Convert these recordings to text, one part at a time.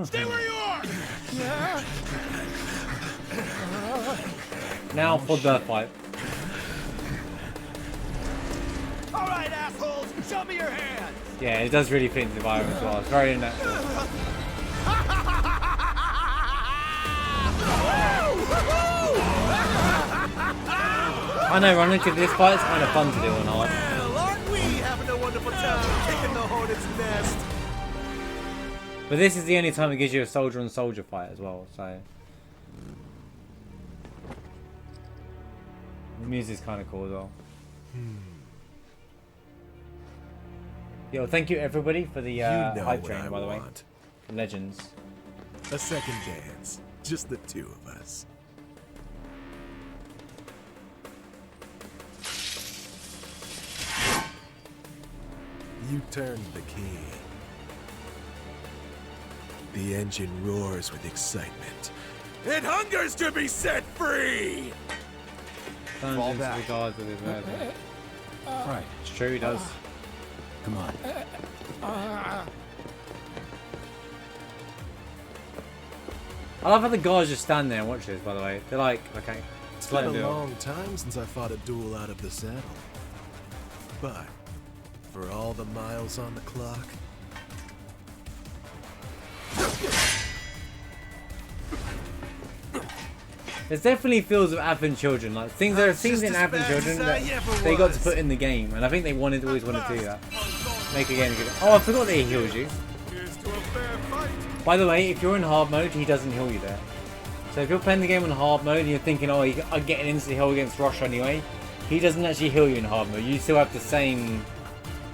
Stay where you are! Now for the fight. Alright, assholes! Show me your hands! Yeah, it does really fit into the environment as well. It's very natural. I know, running to this fight is kind of fun to do on hard. Well, aren't we having a wonderful time kicking the hornet's nest? But this is the only time it gives you a soldier on soldier fight as well, so. The music's kind of cool as well. Yo, thank you everybody for the hype train, by the way. Legends. A second dance. Just the two of us. You turned the key. The engine roars with excitement. It hungers to be set free! Turns into the gods of his murder. Right. It's true, he does. Come on. I love how the guys just stand there and watch this, by the way. They're like, okay, It's let been him a do it. long time since I fought a duel out of the saddle. But, for all the miles on the clock, There's definitely feels of Advent Children. Like things, there are things in Advent Children that they got to put in the game, and I think they always wanted to do that. Make a game good. Oh, I forgot that he heals you. By the way, if you're in hard mode, he doesn't heal you there. So if you're playing the game on hard mode and you're thinking, oh, I'm getting instant heal against Rush anyway, he doesn't actually heal you in hard mode. You still have the same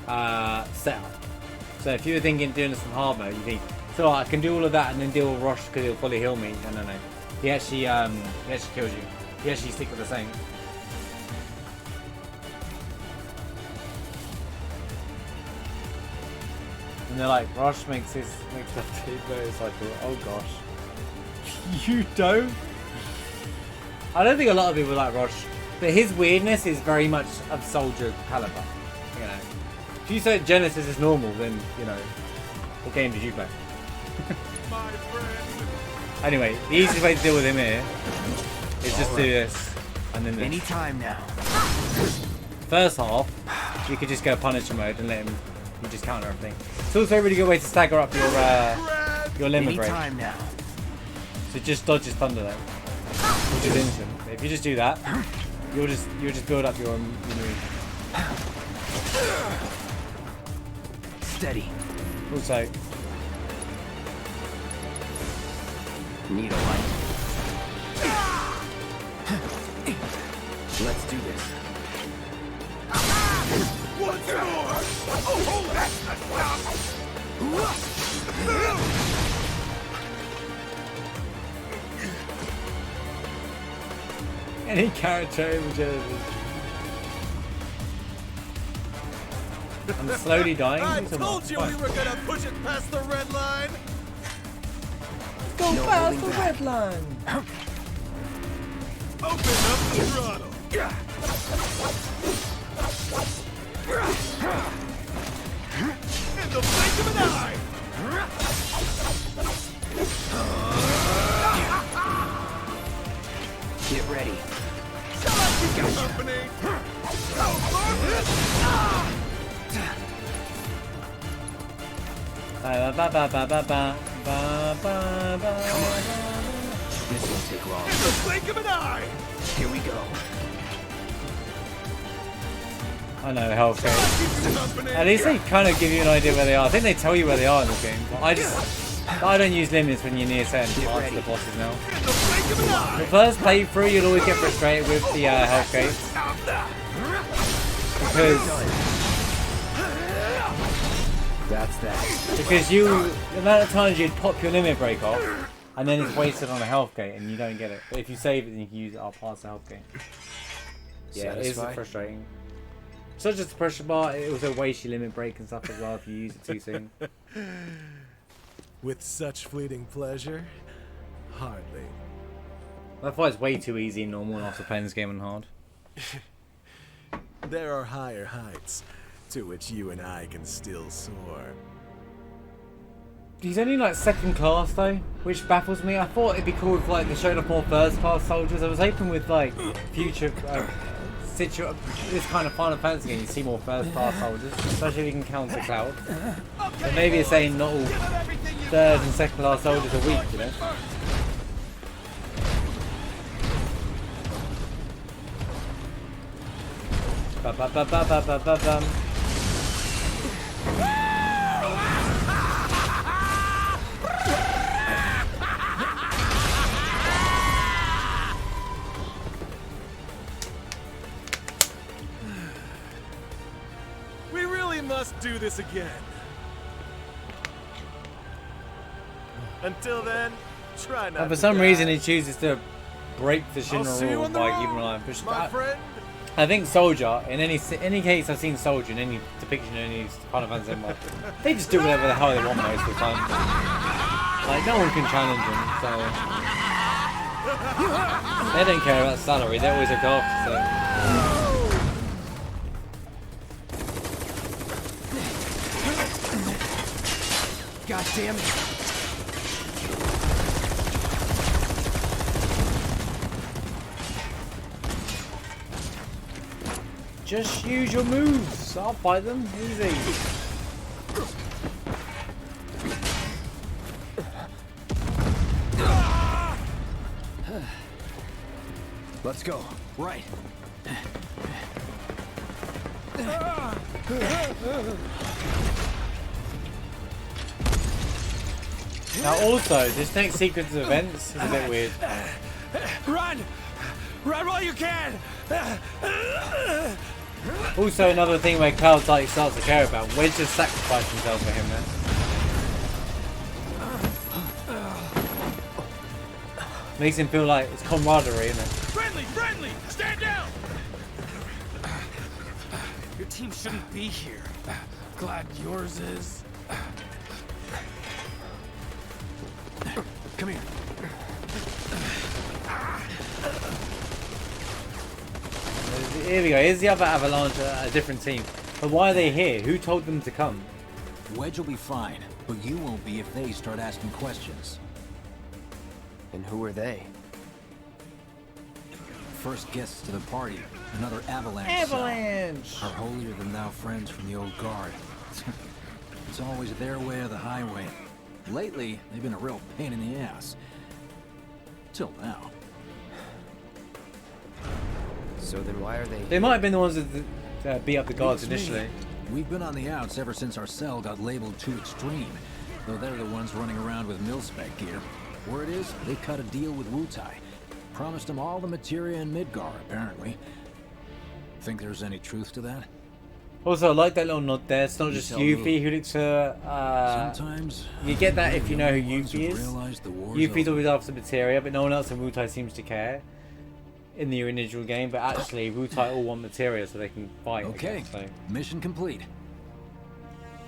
setup. So if you were thinking doing this in hard mode, you think, so I can do all of that and then deal with Rush because he'll fully heal me. No. He actually kills you. He actually sticks with the same. And they're like, Rush makes the motorcycle. Oh gosh. You don't? I don't think a lot of people like Rush, but his weirdness is very much of Soldier caliber. You know, if you say Genesis is normal, then you know, what game did you play? Anyway, the easiest way to deal with him here is just do this, and then this. Any time now. First half, you could just go Punisher mode and let him, you just counter everything. It's also a really good way to stagger up your limit break. Any time now. So just dodge his thunder though, which is instant. If you just do that, you'll just build up your move. Steady. Also, Need a light. Let's do this. Once more! Oh, that's the stuff! any character images. I'm slowly dying. I told you we were gonna push it past the red line! Go past the red line! Open up the throttle! In the blink of an eye! Get ready. Shut up, you company! Go for it! This won't take long. In the blink of an eye! Here we go. I know, health game. Keep the company! At least they kind of give you an idea where they are. I think they tell you where they are in this game. But I don't use limits when you're near certain parts of the bosses now. In the blink of an eye! The first playthrough, you'll always get frustrated with the health gates. That's that. Because the amount of times you'd pop your limit break off, and then it's wasted on a health gate, and you don't get it. But if you save it, then you can use it up past the health gate. Yeah, it is Satisfied? frustrating. It's not just the pressure bar, it also wastes your limit break and stuff as well if you use it too soon. with such fleeting pleasure, hardly. That fight's way too easy and normal after playing this game on hard. There are higher heights to which you and I can still soar. he's only like second class though, which baffles me. I thought it'd be cool if like they showed off more first class soldiers. I was hoping with like future this kind of Final Fantasy game you see more first class soldiers, especially if you can counter Cloud. But maybe it's saying not all third and second class soldiers are weak, you know? Ba-ba-ba-ba-ba-ba-bum. We really must do this again. Until then, try not And for to some die. reason he chooses to break the I'll see you Shinra on the by road, keeping alive. But my friend. I think Soldier, in any case I've seen Soldier in any depiction in any Final Fantasy VII, they just do whatever the hell they want most of the time. Like, no one can challenge them, so... They don't care about salary, they always look after, so... God damn it. Just use your moves, I'll fight them, easy. Let's go. Right. Now also, this next sequence of events is a bit weird. Run! Run while you can! Also another thing where Cloud like starts to care about. Wedge just sacrificed himself for him now. Makes him feel like it's camaraderie, isn't it? Friendly! Friendly! Stand down! Your team shouldn't be here. Glad yours is. Come here. Here we go, here's the other Avalanche, a different team. But why are they here? Who told them to come? Wedge will be fine, but you won't be if they start asking questions. And who are they? First guests to the party, another avalanche. Avalanche! Our holier-than-thou friends from the old guard. It's always their way or the highway. Lately, they've been a real pain in the ass. Till now. So then why are they They might have been the ones that beat up the guards Beats me. initially. We've been on the outs ever since our cell got labeled too extreme. Though they're the ones running around with mil-spec gear. Word is, they cut a deal with Wutai. Promised them all the materia in Midgar, apparently. Think there's any truth to that? Also, I like that little nod there. It's not You just tell me. Yuffie who looks Sometimes you get that if you know who ones Yuffie who've is. realized the war's Yuffie's over. always after materia, but no one else in Wutai seems to care in the original game. But actually, Wutai all want materia so they can fight. Okay, Again, so. mission complete.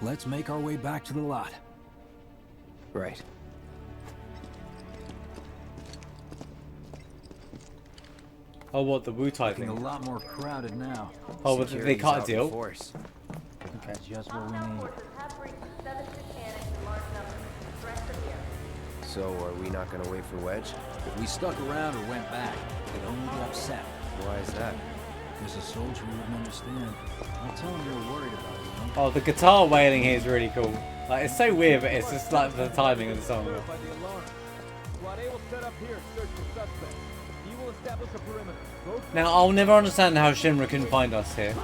Let's make our way back to the lot. Right. Oh, what, the Wutai Looking a thing? lot more crowded now. Oh, but they Security's cut a out in deal. force. Okay. Just what we need. So are we not gonna wait for Wedge? If we stuck around or went back, they'd only be upset. Why is that? There's a soldier who wouldn't understand. I'll tell him you're worried about it, you know? Oh, the guitar wailing here is really cool. Like, it's so weird, but it's just like the timing of the song. Now, I'll never understand how Shinra couldn't find us here.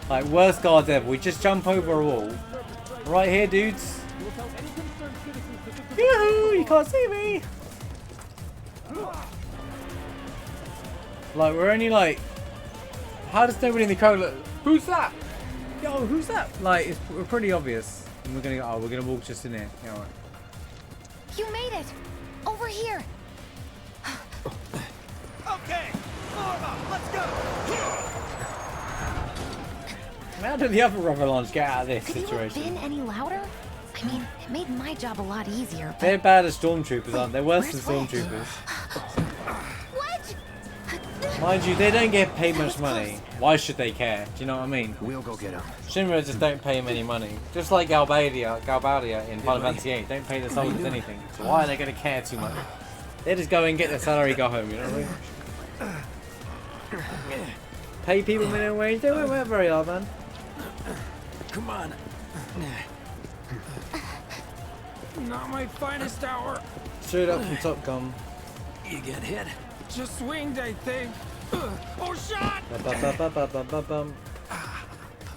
Like, worst guards ever. We just jump over a wall. Right here, dudes. Yoo-hoo! You can't see me! Like, we're only like... How does nobody in the crowd look? Who's that? Yo, who's that? Like, we're pretty obvious. And we're gonna go, oh, we're gonna walk just in here. Yeah, all right. You made it! Over here! Okay! Form up! Let's go! How did the other Avalanche get out of this Could you have situation? been any louder? I mean, it made my job a lot easier, but... They're bad as stormtroopers, aren't they? Worse than Where's Wedge? stormtroopers. What? Mind you, they don't get paid much money. Why should they care? Do you know what I mean? We'll go get him. Shinra just don't pay him any money. Just like Galbadia in Final Fantasy VIII. Don't pay the soldiers anything. So why are they going to care too much? They just go and get their salary, go home, you know what I mean? Pay people minimum wage, they won't work very hard, man. Come on. Not my finest hour. Straight up from Top Gun. You get hit? Just swinged, I think. Oh, shot! Ba-ba-ba-ba-ba-ba-bum.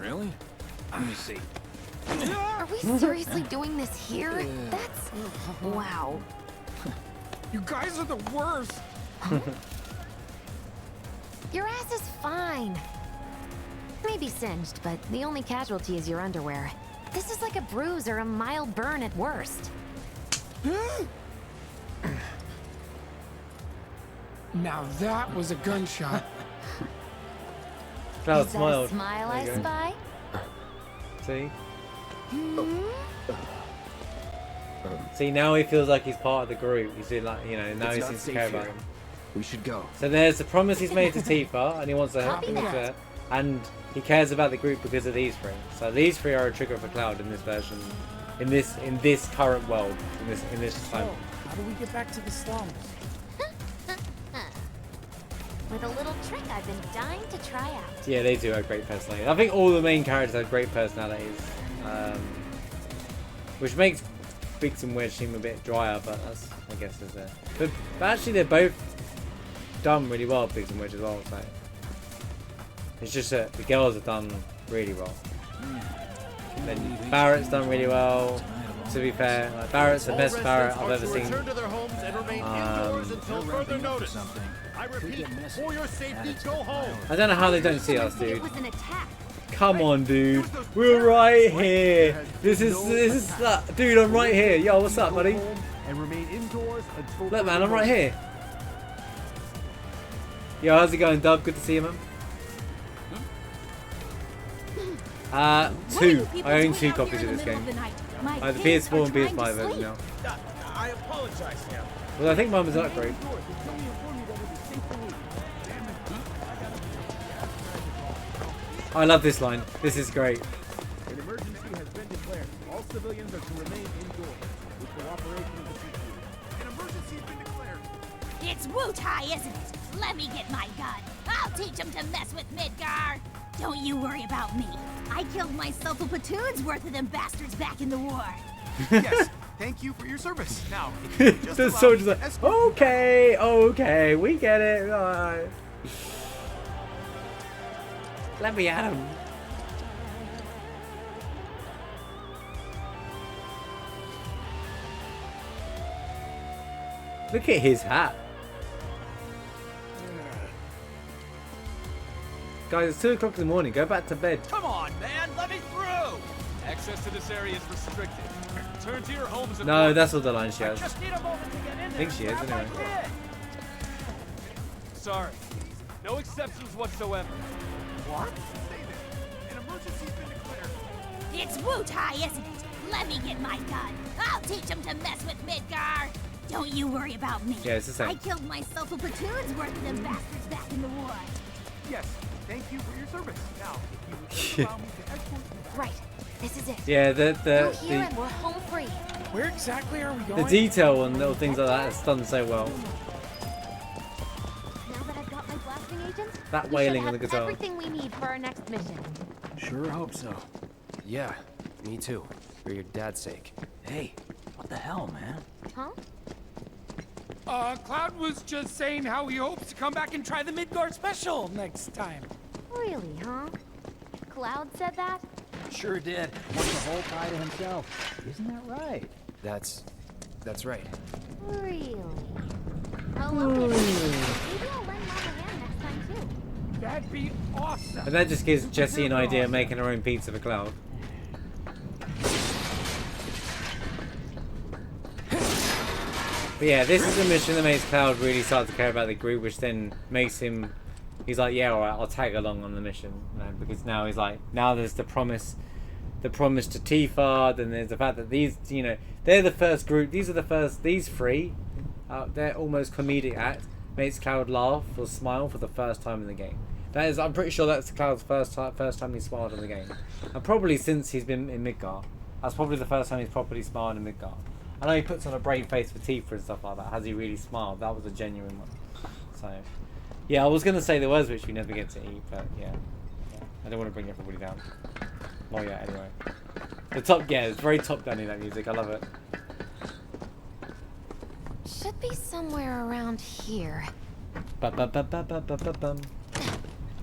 Really? Let me see. Are we seriously doing this here? That's... wow. You guys are the worst. Your ass is fine. Maybe singed, but the only casualty is your underwear. This is like a bruise or a mild burn at worst. Now that was a gunshot. Cloud Is that a smiled. smile I There you go. spy? See? See, now he feels like he's part of the group. You see, like, you know, now It's he not seems to safe care here. about them. We should go. So there's the promise he's made to Tifa, and he wants to help Copy him with that. her. And he cares about the group because of these three. So these three are a trigger for Cloud in this version, in this current world, in this time. How do we get back to the slums? With a little trick I've been dying to try out. Yeah, they do have great personalities. I think all the main characters have great personalities, which makes Biggs and Wedge seem a bit drier, but that's, I guess, is there. But actually, they're both done really well, Biggs and Wedge as well. So it's just that the girls have done really well. Then Barrett's done really well. To be fair, like, Barrett's the best Barrett I've ever seen. Return to their homes and remain indoors until further notice. I repeat, for your safety, go home. I don't know how they don't see us, It dude. was an attack. Come on, dude. We're right here. This is dude. I'm right here. Yo, what's up, buddy? And remain indoors until Look, man, I'm right here. Yo, how's it going, Dub? Good to see you, man. Two. I own 2 copies of this game. I have the PS4 and PS5 version now. I apologize, Sam. Well, I think mine was an upgrade. I love this line. This is great. An emergency has been declared. All civilians are to remain indoors with cooperation of the CQ. An emergency has been declared. It's Wu-Tai, isn't it? Let me get my gun. I'll teach him to mess with Midgar. Don't you worry about me. I killed myself a platoon's worth of them bastards back in the war. Yes, thank you for your service. Now, if you just The allow soldier's me to like, escort- okay, we get it. Alright. Let me at him. Look at his hat. Guys, it's 2 o'clock in the morning. Go back to bed. Come on, man, let me through! Access to this area is restricted. Return to your homes and No, that's all the line she has. just need a moment to get in I think she is, anyway. Sorry. No exceptions whatsoever. What? Stay there. An emergency has been declared. It's Wu-Tai, isn't it? Let me get my gun. I'll teach him to mess with Midgar. Don't you worry about me. Yeah, it's the same. I killed myself a platoon's worth of them bastards back in the war. Yes, thank you for your service. Now, if you would just allow me to escort you. Right. This is it. Yeah, We're here and the we're home free. Where exactly are we going? detail on little things like that is done so well. Now that I've got my blasting agents, That we wailing should on the have guitar. everything we need for our next mission. Sure hope so. Yeah, me too. For your dad's sake. Hey, what the hell, man? Huh? Cloud was just saying how he hopes to come back and try the Midgard special next time. Really, huh? Cloud said that? Sure did. Wants the whole pie to himself. Isn't that right? That's right. Really? Oh, okay. Maybe I'll lend Mom a hand next time, too. That'd be awesome. And that just gives Jessie an idea of making her own pizza for Cloud. But yeah, this is the mission that makes Cloud really start to care about the group, which then makes him... He's like, yeah, alright, I'll tag along on the mission. You know, because now he's like, now there's the promise to Tifa, then there's the fact that these, you know, they're the first group, these 3, they're almost comedic act. makes Cloud laugh or smile for the first time in the game. That is, I'm pretty sure that's Cloud's first time he smiled in the game, and probably since he's been in Midgar. That's probably the first time he's properly smiled in Midgar. I know he puts on a brave face for Tifa and stuff like that. Has he really smiled? That was a genuine one. So, yeah, I was gonna say the words which we never get to eat, but yeah. I don't want to bring everybody down. Oh yeah, anyway. The top, yeah, it's very top down in that music. I love it. Should be somewhere around here. Ba-ba-ba-ba-ba-ba-bum.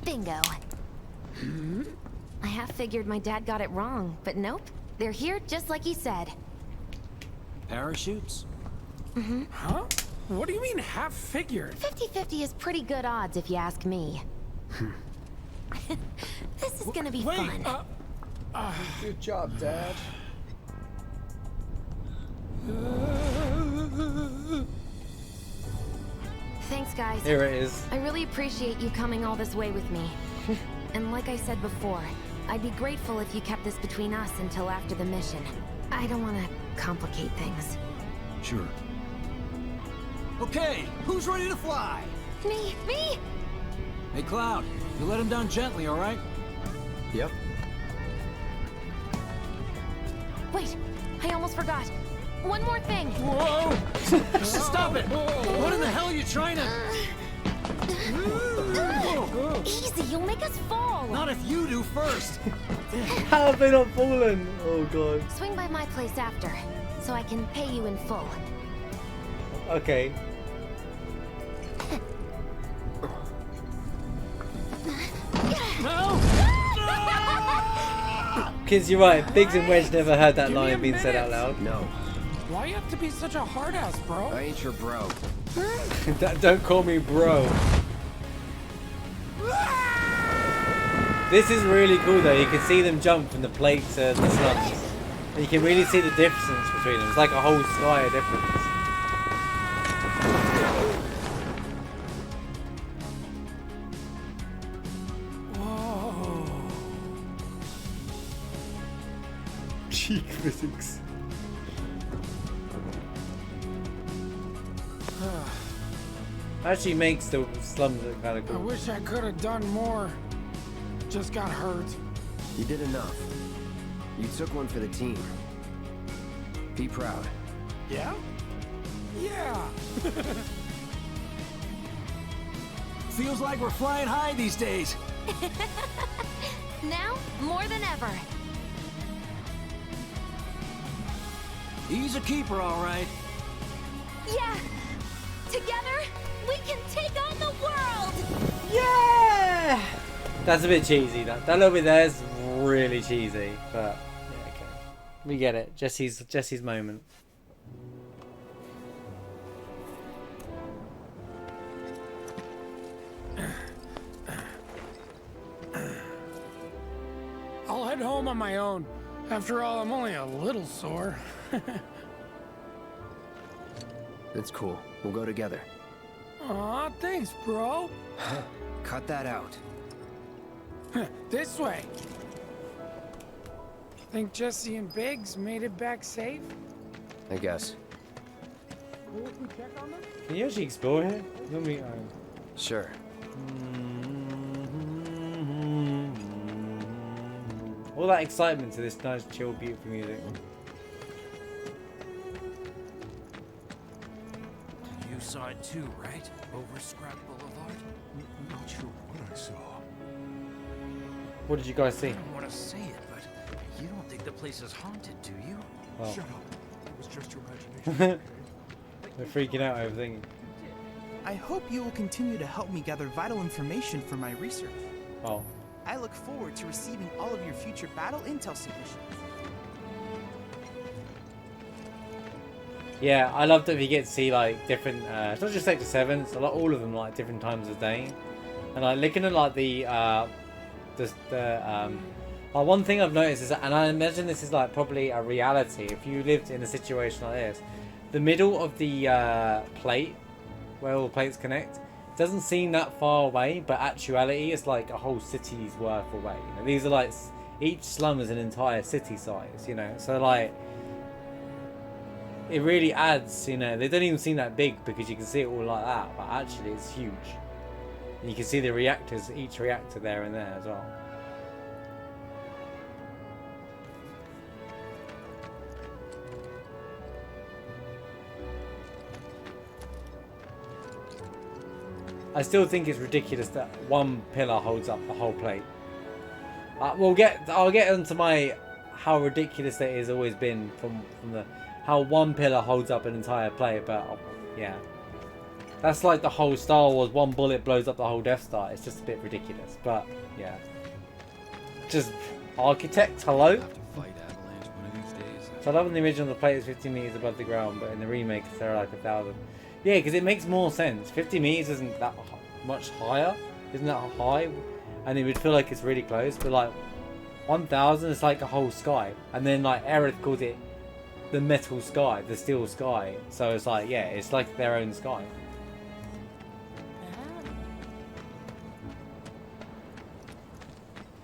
Bingo. I half figured my dad got it wrong, but nope. They're here just like he said. Parachutes? Huh? What do you mean half figured? 50-50 is pretty good odds if you ask me. This is gonna be fun. Good job, Dad. Thanks, guys. Here it is. I really appreciate you coming all this way with me. And like I said before, I'd be grateful if you kept this between us until after the mission. I don't want to complicate things. Sure. Okay, who's ready to fly? Me! Hey, Cloud, you let him down gently, all right? Yep. Wait, I almost forgot. One more thing. Whoa! Stop it! What in the hell are you trying to... Easy, you'll make us fall. Not if you do first. How have they not fallen? Oh god. Swing by my place after, so I can pay you in full. Okay. No! Kids, you're right. Biggs and Wedge never heard that line being said out loud. No, Why you have to be such a hard ass, bro? I ain't your bro. Don't call me bro. This is really cool though. You can see them jump from the plate to the slums. And you can really see the difference between them. It's like a whole sky of difference. Cheek physics. Actually makes the slums look kind of I cool. wish I could have done more. Just got hurt. You did enough. You took one for the team. Be proud. Yeah? Yeah. Feels like we're flying high these days. Now, more than ever. He's a keeper, all right. Yeah. Together, we can take on the world. Yeah! That's a bit cheesy. That little bit there is really cheesy, but yeah, okay. We get it. Jesse's moment. I'll head home on my own. After all, I'm only a little sore. It's cool. We'll go together. Aw, thanks, bro. Cut that out. This way. Think Jesse and Biggs made it back safe? I guess. Cool if we check on them? Can you actually explore here? Let me. Sure. All that excitement to this nice, chill, beautiful music. You saw it too, right? Over Scrap Boulevard? Not sure what I saw. What did you guys see? I don't want to say it, but you don't think the place is haunted, do you? Oh. Shut up. It was just your imagination. They're freaking out over thinking. I hope you will continue to help me gather vital information for my research. Oh. I look forward to receiving all of your future battle intel submissions. Yeah, I love that we get to see like different. It's not just Sector 7. It's a lot, all of them like different times of day, and like looking at like one thing I've noticed is, and I imagine this is like probably a reality. If you lived in a situation like this, the middle of the plate, where all the plates connect, doesn't seem that far away, but actuality it's like a whole city's worth away. You know, these are like each slum is an entire city size. You know, so like it really adds, you know, they don't even seem that big because you can see it all like that, but actually it's huge. And you can see the reactors, each reactor there and there as well. I still think it's ridiculous that one pillar holds up the whole plate. I'll get onto my how ridiculous that has always been from the how one pillar holds up an entire plate, but yeah, that's like the whole Star Wars. One bullet blows up the whole Death Star. It's just a bit ridiculous, but yeah, just architects. Hello. So I love in the original the plate is 50 meters above the ground, but in the remake they're like 1,000. Yeah, because it makes more sense. 50 meters isn't that much higher, isn't that high? And it would feel like it's really close, but like 1,000 is like a whole sky. And then like Aerith called it the metal sky, the steel sky. So it's like, yeah, it's like their own sky.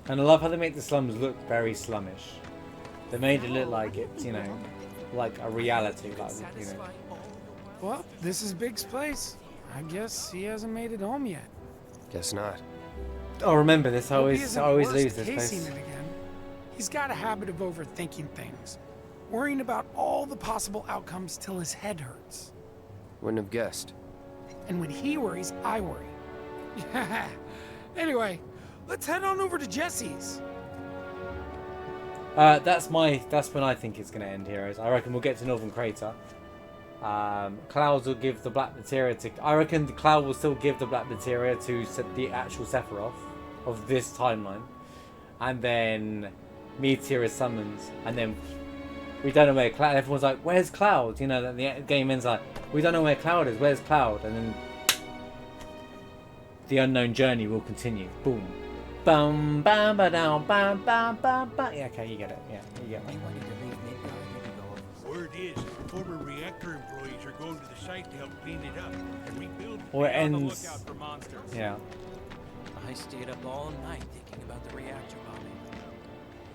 And I love how they make the slums look very slummish. They made it look like it's, you know, like a reality, like, you know. Well, this is Big's place. I guess he hasn't made it home yet. Guess not. Oh, remember this. I always lose this Casing place. it again. He's got a habit of overthinking things, worrying about all the possible outcomes till his head hurts. Wouldn't have guessed. And when he worries, I worry. Anyway, let's head on over to Jesse's. That's when I think it's going to end, heroes. I reckon we'll get to Northern Crater. Clouds will give the black materia to... I reckon the Cloud will still give the black materia to the actual Sephiroth of this timeline. And then Meteor is summoned. And then we don't know where Cloud... Everyone's like, where's Cloud? You know, then the game ends like, we don't know where Cloud is. Where's Cloud? And then the unknown journey will continue. Boom. Bum, bam, ba, down, bam, bam, bam, bam. Yeah, okay, you get it. Yeah, you get it. Word is, former reactor employees are going to the site to help clean it up and rebuild. Or it Be on the ends. lookout for monsters. Yeah. I stayed up all night thinking about the reactor bombing.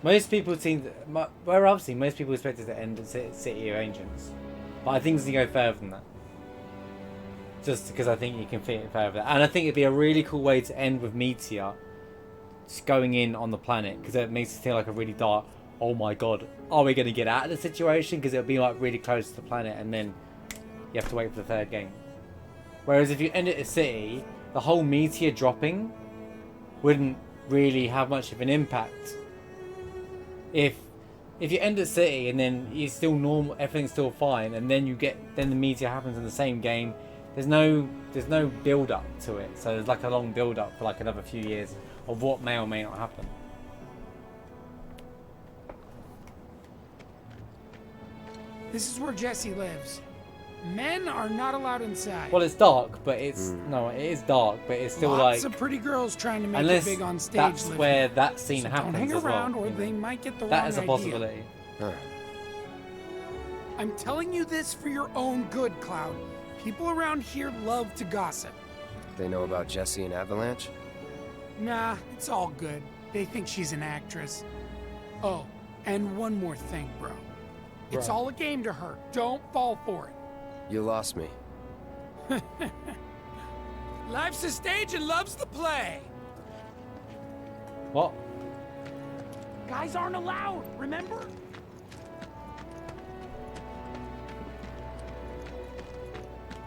Most people seem, where I've seen, most people expect it to end at City of Ancients, but I think it's gonna go further than that. Just because I think you can fit it further, and I think it'd be a really cool way to end with Meteor just going in on the planet, because it makes it feel like a really dark. Oh my god, are we gonna get out of the situation? Because it'll be like really close to the planet, and then you have to wait for the third game. Whereas if you end it at City, the whole Meteor dropping wouldn't really have much of an impact. If you end at City and then you're still normal, everything's still fine, and then the Meteor happens in the same game, there's no build up to it. So there's like a long build up for like another few years of what may or may not happen. This is where Jesse lives. Men are not allowed inside. Well, it's dark, but it's no, it is dark, but it's still Lots like of pretty girls trying to make unless it big on stage. that's living. where that scene So happens don't hang as around, well. or you know. they might get the That wrong is a idea. possibility. I'm telling you this for your own good, Cloud. People around here love to gossip. They know about Jesse and Avalanche? Nah, it's all good. They think she's an actress. Oh, and one more thing, bro. It's Bro. all a game to her. Don't fall for it. You lost me. Life's a stage and love's the play. What? Guys aren't allowed, remember?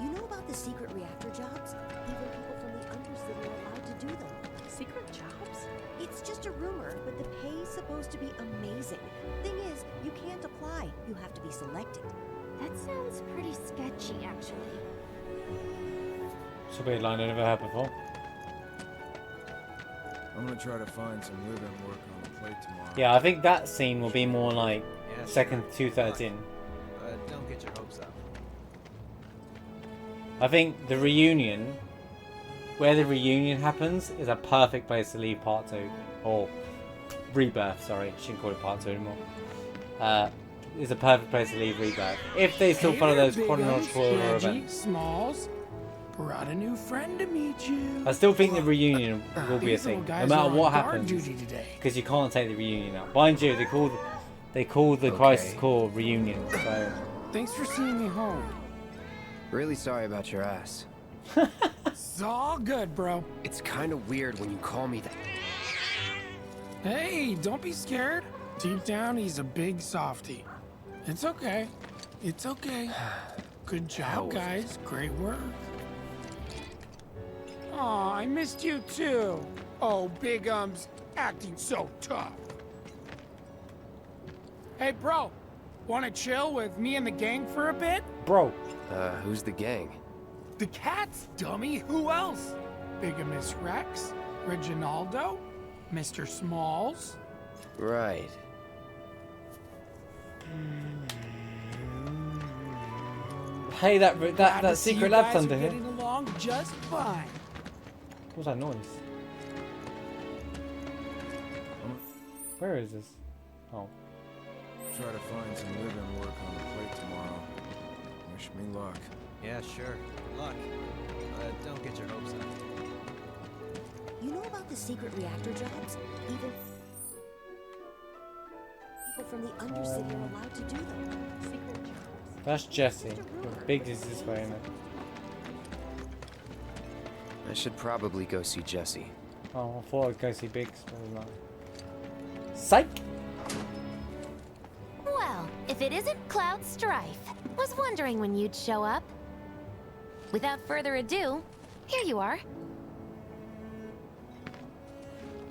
You know about the secret reactor jobs? Even people from the Undercity are allowed to do them. Secret jobs? It's just a rumor, but the pay's supposed to be amazing. Thing is, you can't apply. You have to be selected. That sounds pretty sketchy, actually. It's a weird line I never heard before. I'm gonna try to find some live-in work on the plate tomorrow. Yeah, I think that scene will be more like second 2:13. Don't get your hopes up. I think the reunion, where the reunion happens, is a perfect place to leave part 2. Or Rebirth, sorry. Shouldn't call it part 2 anymore. Is a perfect place to leave Rebirth. If they still follow those chronological events. Smalls, brought a new friend to meet you. I still think the reunion will be a These little thing, no guys matter are on what guard happens. duty today. Because you can't take the reunion out. Mind you, they call the Crisis Core reunion, so Thanks for seeing me home. Really sorry about your ass. It's all good, bro. It's kind of weird when you call me that. Hey, don't be scared. Deep down, he's a big softie. It's okay. It's okay. Good job, guys. Great work. Aw, I missed you too. Oh, Big Um's acting so tough. Hey, bro. Wanna chill with me and the gang for a bit? Bro. Who's the gang? The cats, dummy. Who else? Bigamous Rex, Reginaldo, Mr. Smalls. Right. Hey, that secret lab's under here. Getting along just fine. What's that noise? Where is this? Oh. Try to find some live-in work on the plate tomorrow. Wish me luck. Yeah, sure. Good luck. But don't get your hopes up. You know about the secret reactor jobs? Even people from the Undercity are allowed to do them. Secret jobs. That's Jesse. Big is this way, isn't it? I should probably go see Jesse. Oh, I thought I'd go see Biggs, but I'm not. Psych! Well, if it isn't Cloud Strife. Was wondering when you'd show up. Without further ado, here you are.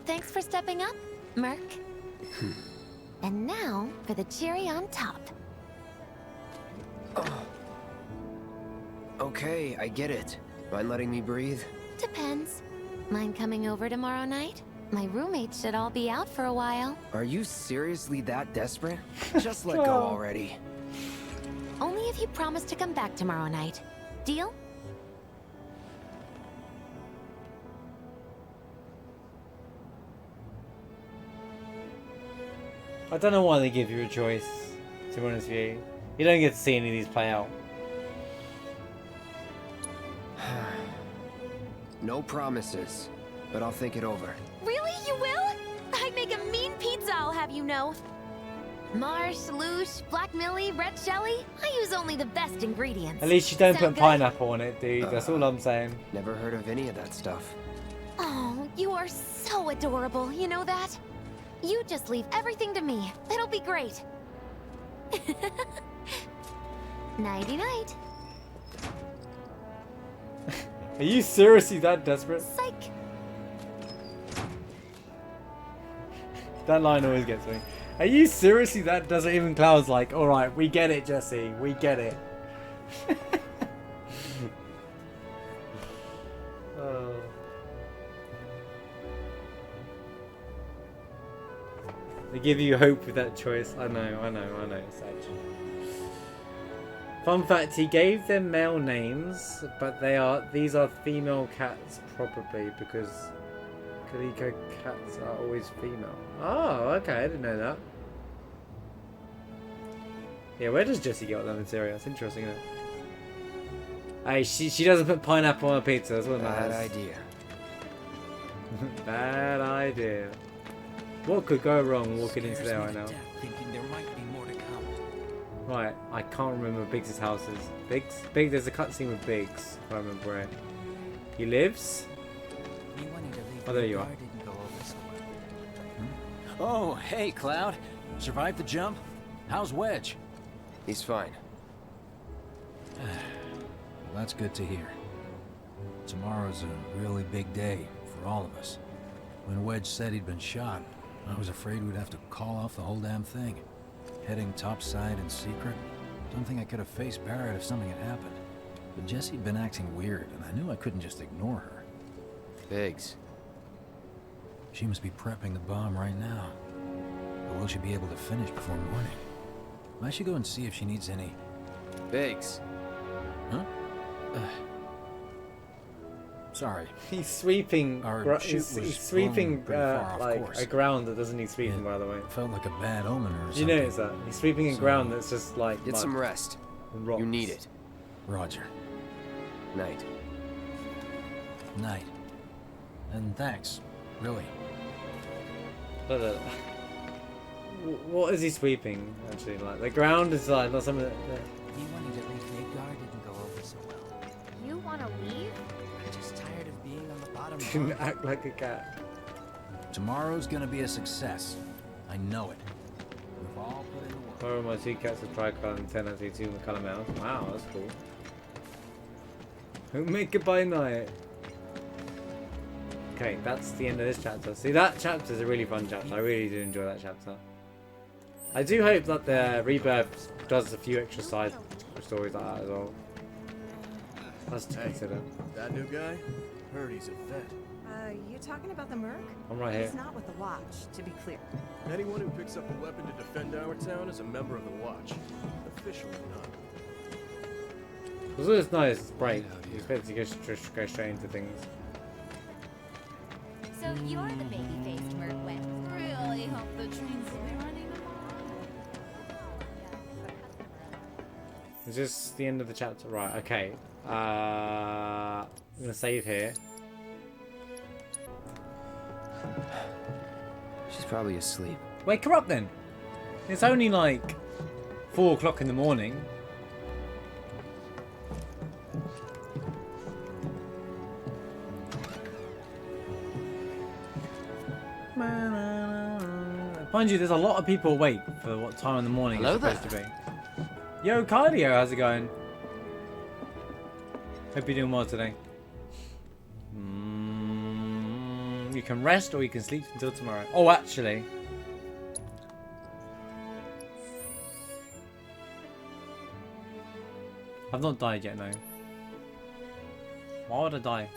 Thanks for stepping up, Merc. And now for the cherry on top. Okay, I get it. Mind letting me breathe? Depends. Mind coming over tomorrow night? My roommates should all be out for a while. Are you seriously that desperate? Just let go already. Only if you promise to come back tomorrow night. Deal? I don't know why they give you a choice, to be honest with you. You don't get to see any of these play out. No promises, but I'll think it over. Really? You will? I'd make a mean pizza, I'll have you know. Marsh, Loosh, Black Millie, Red Shelly. I use only the best ingredients. At least you don't Sound put good? pineapple on it, dude. That's all I'm saying. Never heard of any of that stuff. Oh, you are so adorable, you know that? You just leave everything to me. It'll be great. Nighty-night. Are you seriously that desperate? Psych. That line always gets me. Are you seriously that desperate? Even Cloud's like, alright, we get it, Jesse. We get it. Oh. They give you hope with that choice. I know, Sage. Fun fact, he gave them male names, but these are female cats probably because Calico cats are always female. Oh, okay, I didn't know that. Yeah, where does Jessie get all that material? That's interesting, isn't it? Hey, she doesn't put pineapple on a pizza, that's what Bad matters. idea. Bad idea. What could go wrong walking into there right now? Thinking there might be more to come. Right, I can't remember Biggs' house is. Biggs? There's a cutscene with Biggs, if I remember where. He lives? Oh, there you are. Oh, hey, Cloud. Survived the jump? How's Wedge? He's fine. Well, that's good to hear. Tomorrow's a really big day for all of us. When Wedge said he'd been shot, I was afraid we'd have to call off the whole damn thing. Heading topside in secret. Don't think I could have faced Barrett if something had happened. But Jessie'd been acting weird, and I knew I couldn't just ignore her. Biggs. She must be prepping the bomb right now. But will she be able to finish before morning? I should go and see if she needs any... Biggs. Huh? Sorry. He's sweeping. He's sweeping like a ground that doesn't need sweeping. By the way, felt like a bad omen or something. You notice that he's sweeping a ground that's just like. Get some rest. You need it. Roger. Night. Night. And thanks. Really. What is he sweeping? Actually, like the ground is like not something. Me wanting to leave Midgar didn't go over so well. You want to leave? I'm just tired of being on the bottom Didn't rung. act like a cat. Tomorrow's gonna be a success. I know it. We've all put in the work. Where are my two cats, a tricolor and 10 out of 2 McCullough mouse? Wow, that's cool. Make it by night. Okay, that's the end of this chapter. See, that chapter is a really fun chapter. I really do enjoy that chapter. I do hope that the Rebirth does a few extra side stories like that as well. That's to consider. That new guy? Heard he's a vet. You talking about the Merc? I'm right here. He's not with the Watch, to be clear. Anyone who picks up a weapon to defend our town is a member of the Watch. Officially not. It's always nice break. You expect to go straight into things. So you're the baby-faced Merc wimp. Really hope the trains will be running Is this the end of the chapter? Right, okay. I'm gonna save here. She's probably asleep. Wake her up then. It's only like 4 o'clock in the morning. Mind you, there's a lot of people awake for what time in the morning Hello it's supposed to be. Yo, Cardio, how's it going? Hope you're doing well today. You can rest or you can sleep until tomorrow. Oh, actually. I've not died yet, no. Why would I die?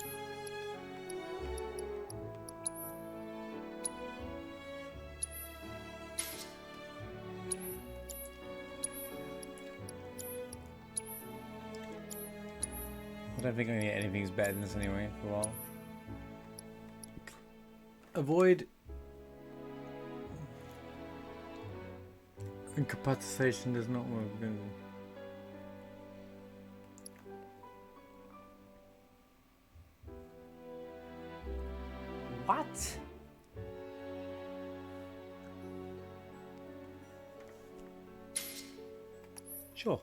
I don't think anything's better than this anyway for a while. Avoid incapacitation does not work. What? Sure.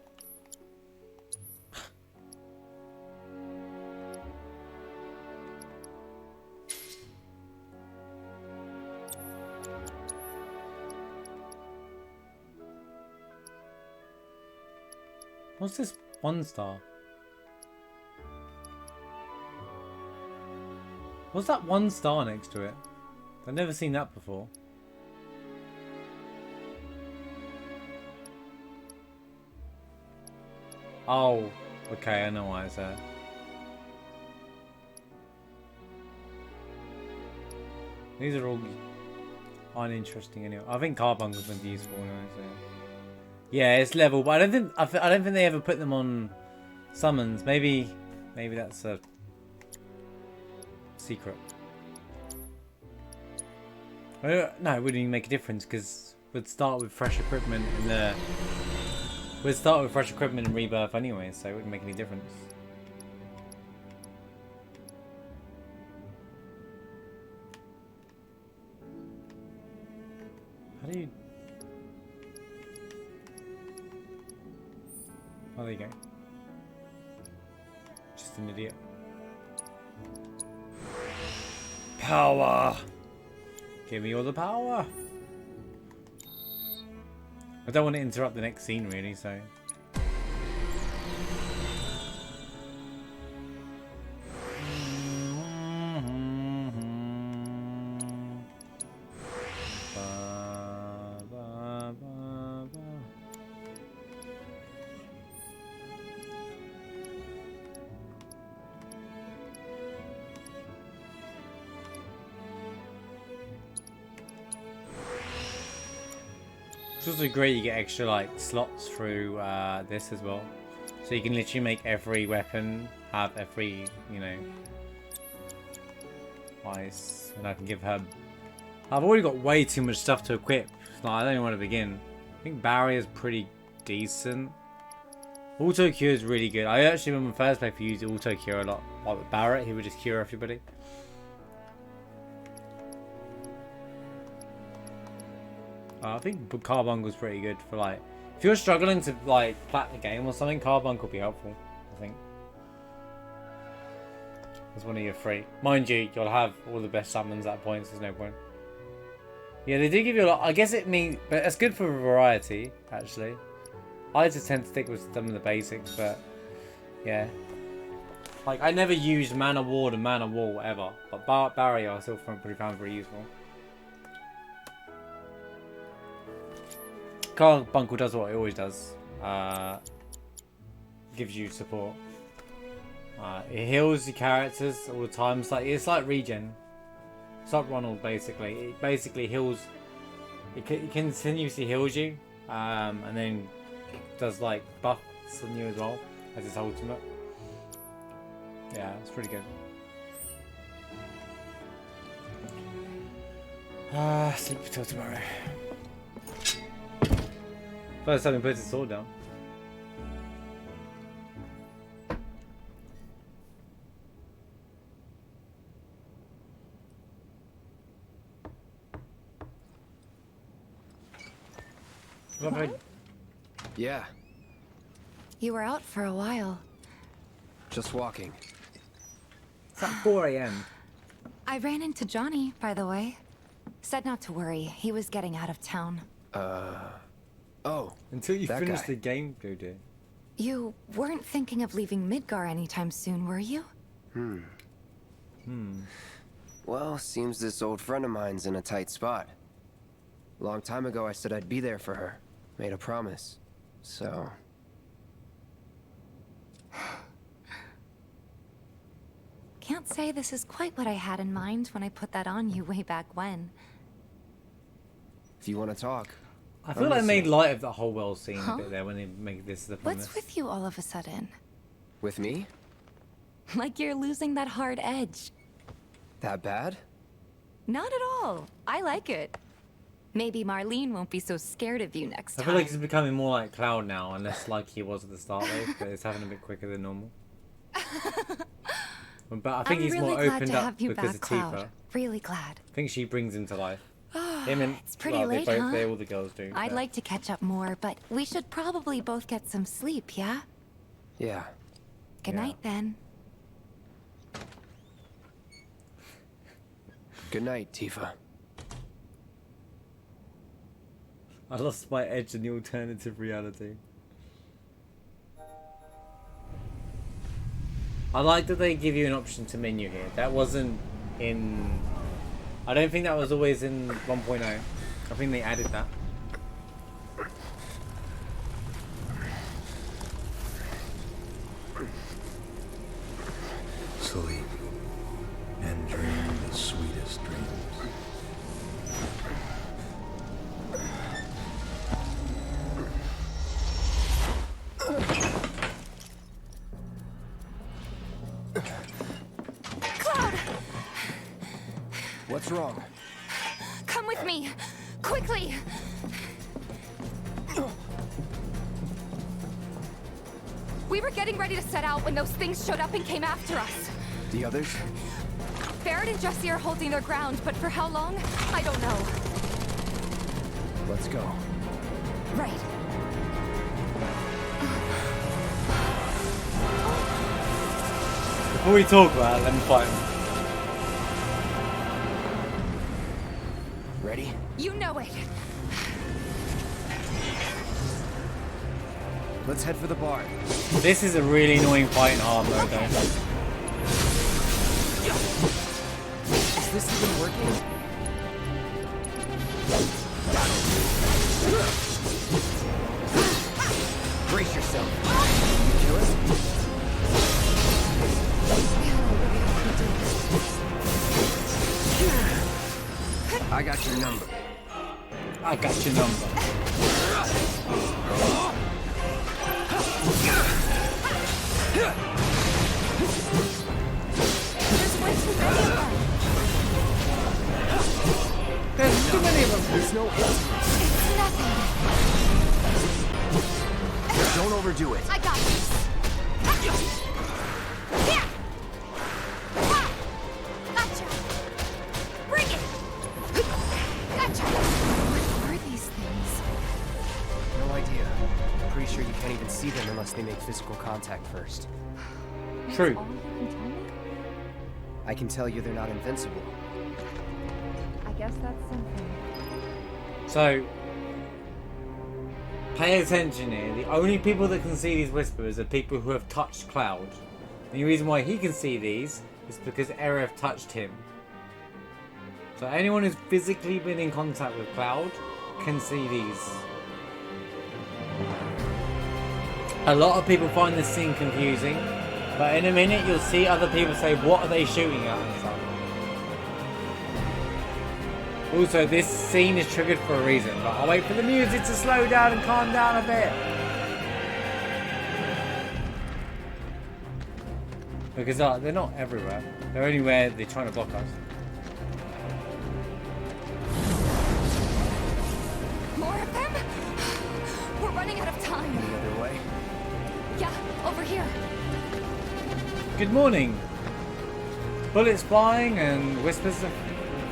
What's this 1 star? What's that 1 star next to it? I've never seen that before. Oh, okay, I know why it's there. These are all uninteresting anyway. I think carbuncles would be useful anyway, so. Yeah, it's level, but I don't think they ever put them on summons. Maybe that's a secret. No, it wouldn't even make a difference because we'd start with fresh equipment in the. We'd start with fresh equipment in Rebirth anyway, so it wouldn't make any difference. How do you? Oh, there you go. Just an idiot. Power! Give me all the power! I don't want to interrupt the next scene really, so... It's also great you get extra like slots through this as well, so you can literally make every weapon have every, you know, ice. And I can give her. I've already got way too much stuff to equip. Like, I don't even want to begin. I think barrier's pretty decent. Auto cure is really good. I actually when my first play used auto cure a lot. Like with Barrett, he would just cure everybody. I think Carbuncle is pretty good for like, If you're struggling to like plat the game or something, Carbunk will be helpful, I think. As one of your free. Mind you, you'll have all the best summons at points, there's no point. Yeah, they do give you a lot. I guess it means, but it's good for variety, actually. I just tend to stick with some of the basics, but yeah. Like, I never used Mana Ward and Mana Wall ever, but Barrier I still found pretty useful. Carbuncle does what it always does. Gives you support. It heals your characters all the time. It's like regen. It's like Ronald basically. It basically heals. It continuously heals you, and then does like buffs on you as well as its ultimate. Yeah, it's pretty good. Sleep until tomorrow. First time he puts his sword down. Yeah. You were out for a while. Just walking. It's like 4 AM. I ran into Johnny, by the way. Said not to worry. He was getting out of town. Oh. Until you finish guy. the game, dude. You weren't thinking of leaving Midgar anytime soon, were you? Well, seems this old friend of mine's in a tight spot. Long time ago, I said I'd be there for her. Made a promise. So... Can't say this is quite what I had in mind when I put that on you way back when. If you want to talk... I feel like I made light of the whole world scene a bit there when they make this the promise. What's with you all of a sudden? With me? Like you're losing that hard edge. That bad? Not at all. I like it. Maybe Marlene won't be so scared of you next I time. feel like he's becoming more like Cloud now, and less like he was at the start though, but it's happening a bit quicker than normal. But I think he's really more glad opened to up have you because back, of Cloud. Tifa. Really glad. I think she brings him to life. Him and It's pretty well, late, they both, huh? they all the girls do. I'd but- like to catch up more, but we should probably both get some sleep, yeah? Yeah. Good night, then. Good night, Tifa. I lost my edge in the alternative reality. I like that they give you an option to menu here. That wasn't in... I don't think that was always in 1.0. I think they added that. Sleep and dream the sweetest dreams. Cloud! What's wrong? Come with me! Quickly! We were getting ready to set out when those things showed up and came after us. The others? Barrett and Jesse are holding their ground, but for how long? I don't know. Let's go. Right. Before we talk about it, let me fight him. Ready? You know it. Let's head for the bar. This is a really annoying fight in hard mode though. Is this even working? Brace yourself. You kill us? I got your number. I got your number. There's too many of them. There's no incidents. It's nothing. Don't overdo it. I got this. Yeah. Ha. Gotcha. Bring it. Gotcha. What are these things? No idea. once they make physical contact first. True. All you can tell me? I can tell you they're not invincible. I guess that's something. So, pay attention here. The only people that can see these whispers are people who have touched Cloud. The reason why he can see these is because Aerith touched him. So anyone who's physically been in contact with Cloud can see these. A lot of people find this scene confusing, but in a minute you'll see other people say, what are they shooting at and stuff. Also, this scene is triggered for a reason, but I'll wait for the music to slow down and calm down a bit. Because they're not everywhere. They're only where they're trying to block us. More of them? We're running out of time. Any other way? Yeah, over here. Good morning. Bullets flying and whispers are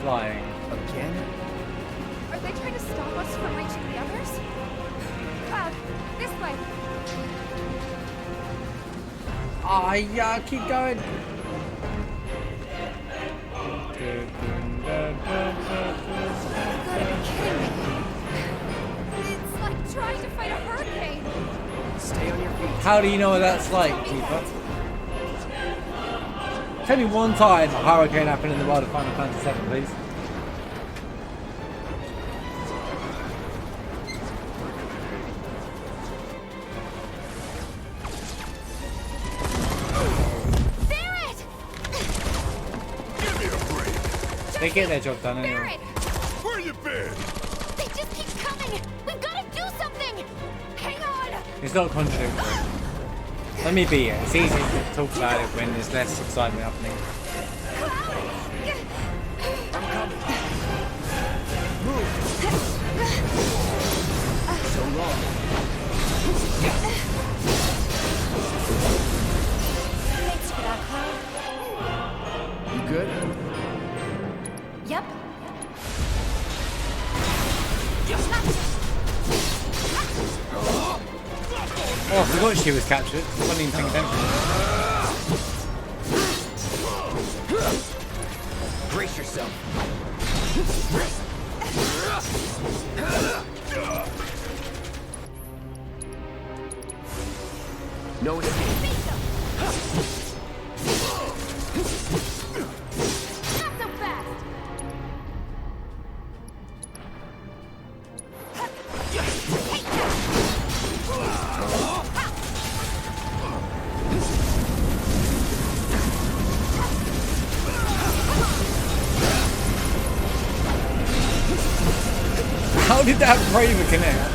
flying. Again? Are they trying to stop us from reaching the others? Cloud, this way. Ah, yeah, keep going. It's like trying to fight a hurricane. Stay on your feet. How do you know what that's like, Keeper? Tell me one time a hurricane happened in the world of Final Fantasy VII, please. They get their job done anyway. Where you been? They just keep coming. We've got to do something. Hang on. It's not contradictory. Let me be here. It's easy to talk about it when there's less excitement happening. I'm coming. So long. Thanks for that, Cloud. You good? Yep. Oh, I forgot she was captured. I wasn't even paying attention. Brace yourself. No escape. Not so fast. How did that Braver connect?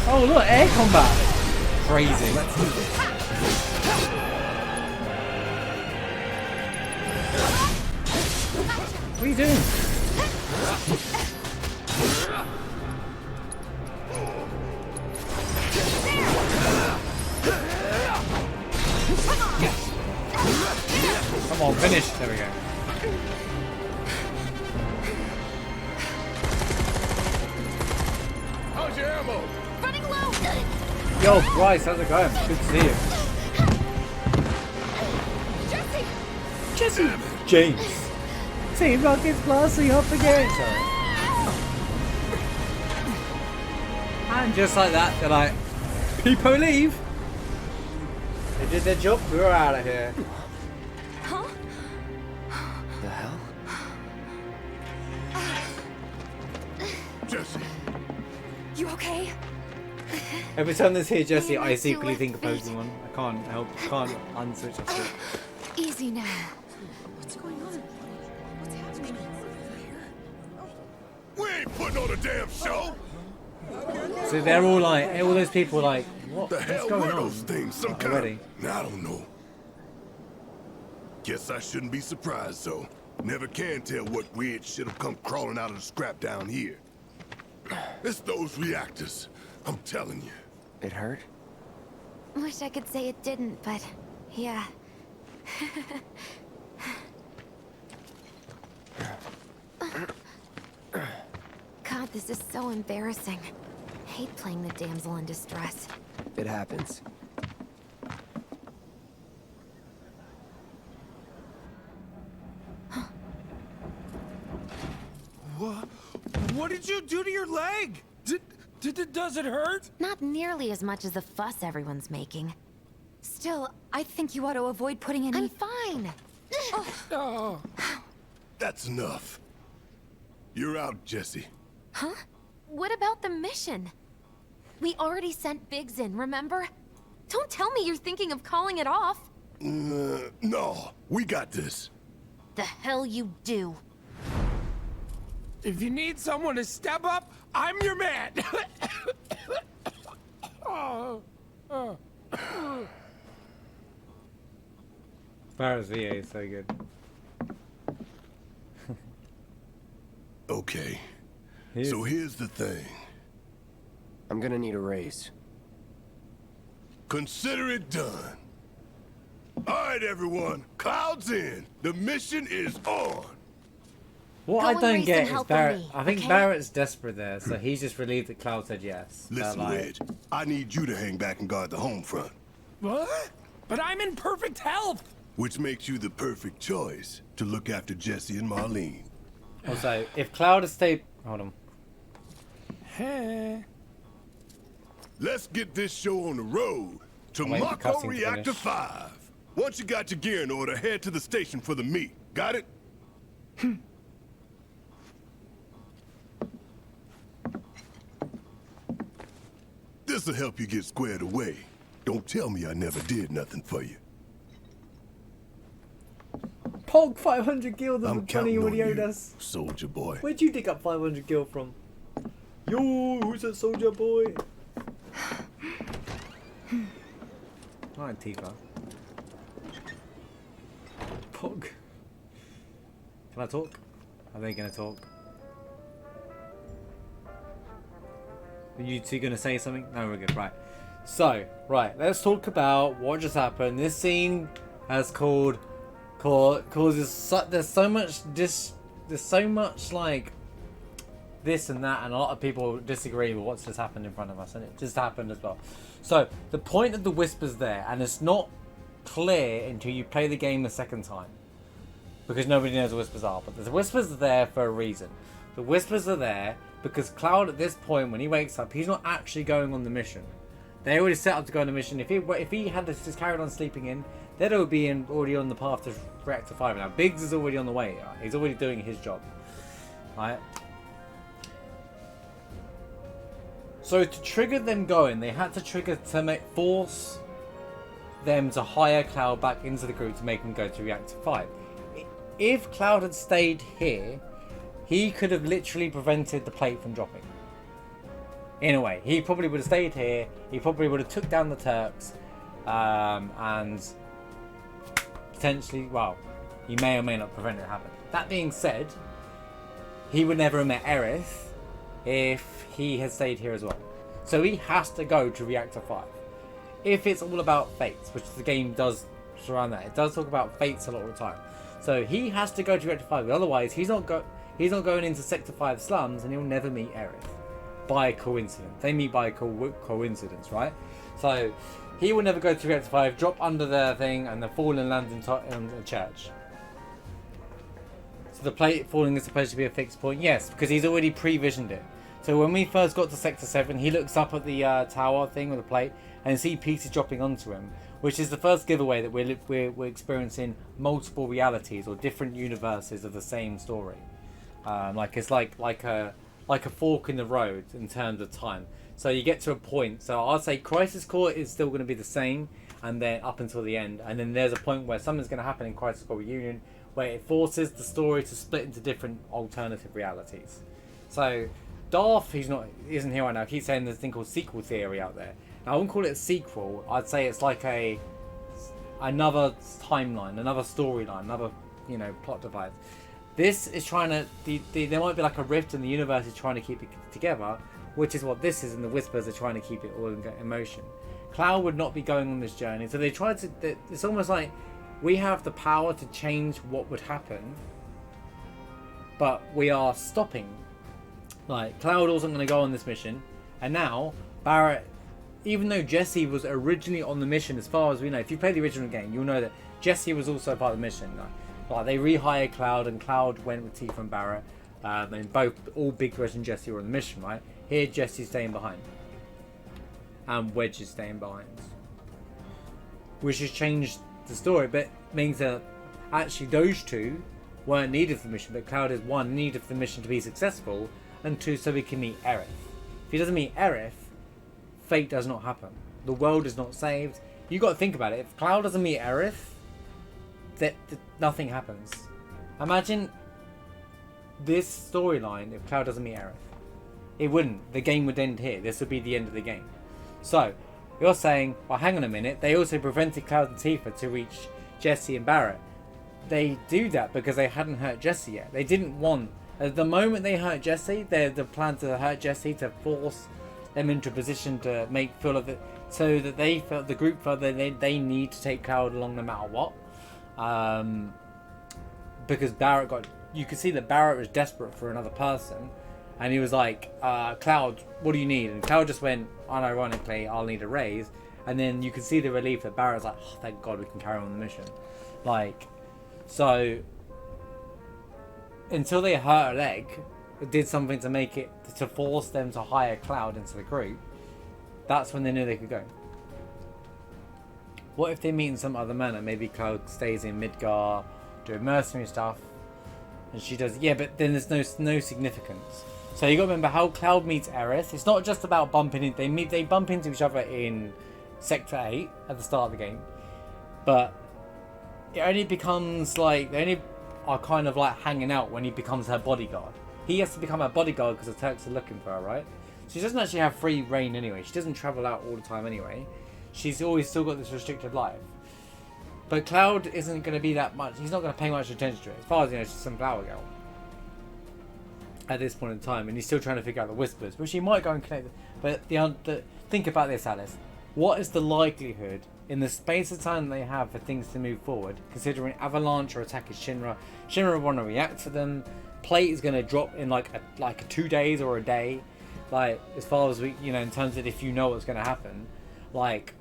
Oh look, air combat! Crazy. Let's do this. What are you doing? Come on, finish. There we go. How's your ammo? Running low. Yo, Bryce, how's it going? Good to see you. Jesse. James. Team Rocket's blasting up again. Sorry. And just like that, they're like, people leave. They did their job. We're out of here. Huh? The hell? Jesse. You okay? Every time there's here Jesse, I secretly think of Pokemon. I can't help, can't unswitch off it. Easy now. What's going on? What's happening? We ain't putting on a damn show. So they're all like, all those people are like, what? The What's hell going were on? those things? Some Already. kind. I don't know. Guess I shouldn't be surprised, though. Never can tell what weird shit'll come crawling out of the scrap down here. It's those reactors. I'm telling you. It hurt? Wish I could say it didn't, but yeah. God, this is so embarrassing. hate playing the damsel in distress. It happens. What did you do to your leg? Does it hurt? Not nearly as much as the fuss everyone's making. Still, I think you ought to avoid putting any... I'm fine. Oh. That's enough. You're out, Jesse. Huh? What about the mission? We already sent Biggs in, remember? Don't tell me you're thinking of calling it off. No, we got this. The hell you do. If you need someone to step up, I'm your man. Barrett's VA is so good. Okay. So here's the thing. I'm gonna need a raise. Consider it done. Alright, everyone. Cloud's in. The mission is on. What Go I and don't raise get some is help Barrett. for me, I think okay? Barrett's desperate there, so he's just relieved that Cloud said yes. Listen, But, like, Wedge. I need you to hang back and guard the home front. What? But I'm in perfect health. Which makes you the perfect choice to look after Jesse and Marlene. Also, if Cloud had stayed... Hold on. Hey. Let's get this show on the road to I'll wait for Mako cutscene to Reactor finish. 5. Once you got your gear in order, head to the station for the meet. Got it? This'll help you get squared away. Don't tell me I never did nothing for you. Pog 500 gil than I'm the 20 counting you on already owed you, us. soldier boy. Where'd you dig up 500 gil from? Yo, who's that soldier boy? Alright, Tifa. Pog. Can I talk? Are they gonna talk? Are you two gonna say something? No, we're good. Right. So, right, let's talk about what just happened. This scene has causes there's so much like this and that, and a lot of people disagree with what's just happened in front of us, and it just happened as well. So the point of the whisper's there, and it's not clear until you play the game the second time, because nobody knows what whispers are. But the whispers are there for a reason. The whispers are there because Cloud, at this point, when he wakes up, he's not actually going on the mission. They already set up to go on the mission. If he had just carried on sleeping in, they'd all be already on the path to Reactor 5 now. Biggs is already on the way. Right? He's already doing his job. Right? So to trigger them going, they had to trigger to force them to hire Cloud back into the group to make him go to Reactor 5. If Cloud had stayed here, he could have literally prevented the plate from dropping. In a way, he probably would have stayed here. He probably would have took down the Turks, and potentially, well, he may or may not prevent it happening. That being said, he would never have met Aerith if he had stayed here as well. So he has to go to Reactor 5. If it's all about fates, which the game does surround that, it does talk about fates a lot of the time. So he has to go to Reactor 5. Otherwise, he's not going into Sector 5 slums, and he'll never meet Aerith. By coincidence. They meet by coincidence, right? So he will never go to Reactor 5, drop under the thing, and then fall and land in the church. So the plate falling is supposed to be a fixed point? Yes, because he's already pre-visioned it. So when we first got to Sector 7, he looks up at the tower thing with the plate and see pieces dropping onto him, which is the first giveaway that we're experiencing multiple realities or different universes of the same story. It's like a fork in the road in terms of time. So you get to a point. So I'd say Crisis Core is still going to be the same, and then up until the end. And then there's a point where something's going to happen in Crisis Core Reunion, where it forces the story to split into different alternative realities. So Darth, isn't here right now. I keep saying there's a thing called sequel theory out there. Now I wouldn't call it a sequel. I'd say it's like another timeline, another storyline, another plot device. This is trying to... there might be like a rift in the universe is trying to keep it together, which is what this is, and the Whispers are trying to keep it all in motion. Cloud would not be going on this journey, so they tried to... It's almost like we have the power to change what would happen, but we are stopping. Like, Cloud wasn't going to go on this mission, And now Barrett, even though Jesse was originally on the mission, as far as we know, if you play the original game, you'll know that Jesse was also part of the mission. Like they rehired Cloud, and Cloud went with Tifa and Barrett, and all Big Thresh and Jesse were on the mission, right? Here, Jesse's staying behind, and Wedge is staying behind, which has changed the story, but means that actually those two weren't needed for the mission, but Cloud is one, needed for the mission to be successful, and two, so he can meet Aerith. If he doesn't meet Aerith, fate does not happen. The world is not saved. You got to think about it. If Cloud doesn't meet Aerith, that nothing happens. Imagine this storyline if Cloud doesn't meet Aerith. It wouldn't. The game would end here. This would be the end of the game. So, you're saying, well, hang on a minute. They also prevented Cloud and Tifa to reach Jesse and Barrett. They do that because they hadn't hurt Jesse yet. They didn't want... At the moment they hurt Jesse, they had the plan to hurt Jesse to force them into a position to feel of it, so that they felt, the group felt that they need to take Cloud along no matter what. Because Barrett got... You could see that Barrett was desperate for another person. And he was like, Cloud, what do you need? And Cloud just went, unironically, I'll need a raise. And then you could see the relief that Barrett's like, oh, thank God we can carry on the mission. Like, so... Until they hurt a leg, did something to make it, to force them to hire Cloud into the group, that's when they knew they could go. What if they meet in some other manner? Maybe Cloud stays in Midgar, doing mercenary stuff, and she does, yeah, but then there's no significance. So you got to remember how Cloud meets Aerith. It's not just about bumping in. They bump into each other in Sector 8 at the start of the game, but it only becomes like they only are kind of like hanging out when he becomes her bodyguard. He has to become her bodyguard because the Turks are looking for her, right? She doesn't actually have free reign anyway. She doesn't travel out all the time anyway. She's always still got this restricted life. But Cloud isn't going to be that much. He's not going to pay much attention to it. As far as you know, she's some flower girl at this point in time, and he's still trying to figure out the whispers, which he might go and connect. But think about this, Alice. What is the likelihood in the space of time they have for things to move forward, considering Avalanche are attacking Shinra? Shinra want to react to them. Plate is going to drop in like 2 days or a day. Like, as far as we, in terms of if you know what's going to happen, like,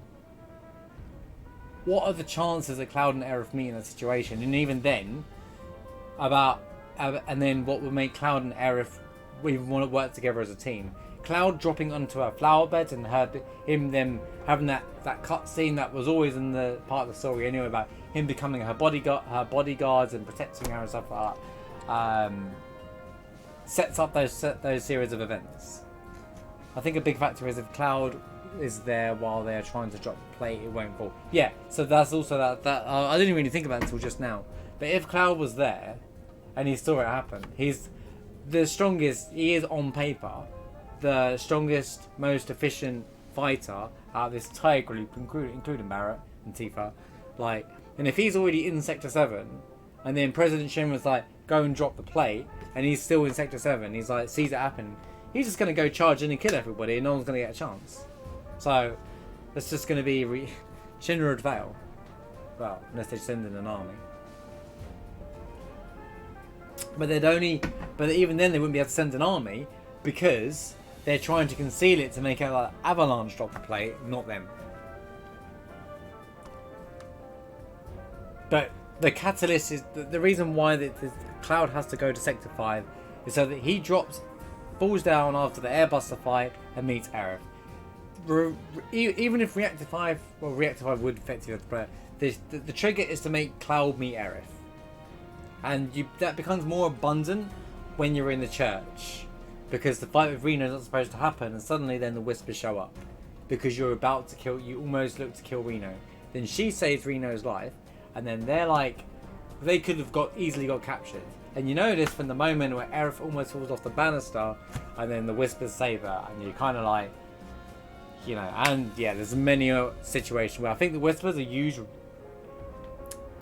what are the chances that Cloud and Aerith meet in that situation? And even then, and then what would make Cloud and Aerith even want to work together as a team? Cloud dropping onto her flower bed and them having that cut scene that was always in the part of the story anyway, about him becoming her bodyguards and protecting her and stuff like that, sets up those series of events. I think a big factor is if Cloud is there while they're trying to drop the plate, it won't fall. Yeah, so that's also that I didn't really think about it until just now. But if Cloud was there and he saw it happen, he's the strongest. He is on paper the strongest, most efficient fighter out of this entire group, including Barrett and Tifa. Like, and if he's already in Sector 7, and then President Shin was like, go and drop the plate, and he's still in Sector 7, he's like, sees it happen, he's just going to go charge in and kill everybody, and no one's going to get a chance. So, it's just going to be Shinra would fail. Well, unless they send in an army. But even then they wouldn't be able to send an army, because they're trying to conceal it to make out like Avalanche drop the plate, not them. But the catalyst is the reason why the Cloud has to go to Sector 5 is so that he falls down after the Airbuster fight and meets Aerith. Even if Reactor 5 would effectively have the player, the trigger is to make Cloud meet Aerith, and that becomes more abundant when you're in the church. Because the fight with Reno is not supposed to happen, and suddenly then the Whispers show up. Because you almost look to kill Reno. Then she saves Reno's life, and then they're like, they could have easily got captured. And you know this from the moment where Aerith almost falls off the banister, and then the Whispers save her, and you're kind of like, and yeah, there's many situations where I think the Whispers are used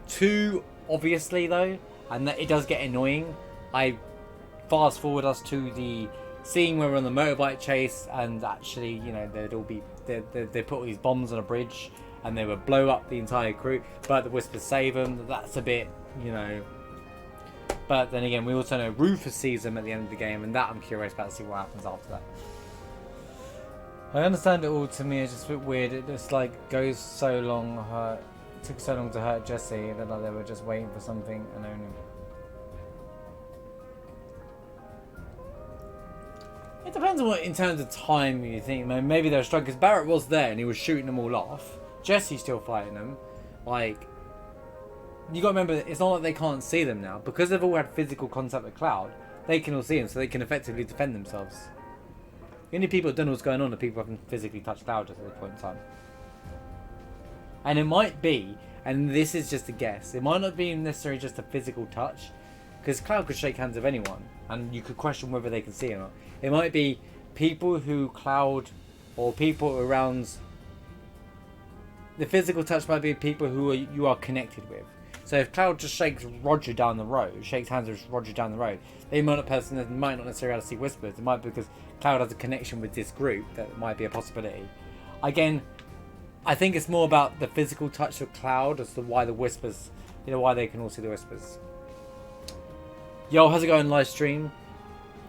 too obviously though, and that it does get annoying. I fast forward us to the scene where we're on the motorbike chase, and actually, they put all these bombs on a bridge, and they would blow up the entire crew, but the Whispers save them. That's a bit, But then again, we also know Rufus sees them at the end of the game, and that I'm curious about to see what happens after that. I understand it all. To me, it's just a bit weird. It just like goes so long. It took so long to hurt Jesse that like, they were just waiting for something and only. It depends on what, in terms of time, you think. Maybe they're struggling because Barrett was there and he was shooting them all off. Jesse's still fighting them. Like, you got to remember, it's not like they can't see them now because they've all had physical contact with Cloud. They can all see them, so they can effectively defend themselves. The only people that don't know what's going on are people who haven't physically touched Cloud at this point in time. And it might be, and this is just a guess, it might not be necessarily just a physical touch, because Cloud could shake hands with anyone, and you could question whether they can see or not. It might be people who Cloud, or people around. The physical touch might be people who you are connected with. So if Cloud just shakes Roger down the road, shakes hands with Roger down the road, they might not necessarily have to see Whispers. It might be because Cloud has a connection with this group. That might be a possibility. Again, I think it's more about the physical touch of Cloud as to why the Whispers, why they can all see the Whispers. Yo, how's it going, live stream?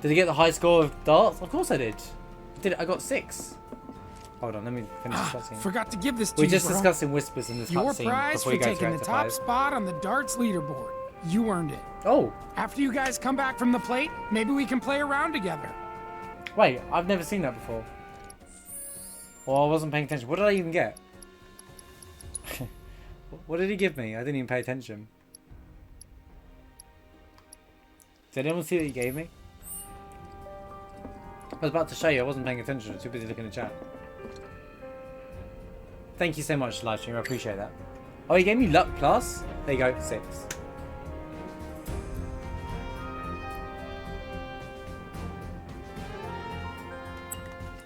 Did you get the high score of darts? Of course I did. I got 6. Hold on, let me finish this cutscene. Forgot to give this to We're you, just bro. discussing Whispers in this cutscene. Your prize before for you go taking the to top 5. spot on the darts leaderboard. You earned it. Oh. After you guys come back from the plate, maybe we can play around together. Wait, I've never seen that before. Well, I wasn't paying attention. What did I even get? What did he give me? I didn't even pay attention. Did anyone see what he gave me? I was about to show you. I wasn't paying attention. I was too busy looking at chat. Thank you so much, livestream. I appreciate that. Oh, he gave me luck plus. There you go, 6.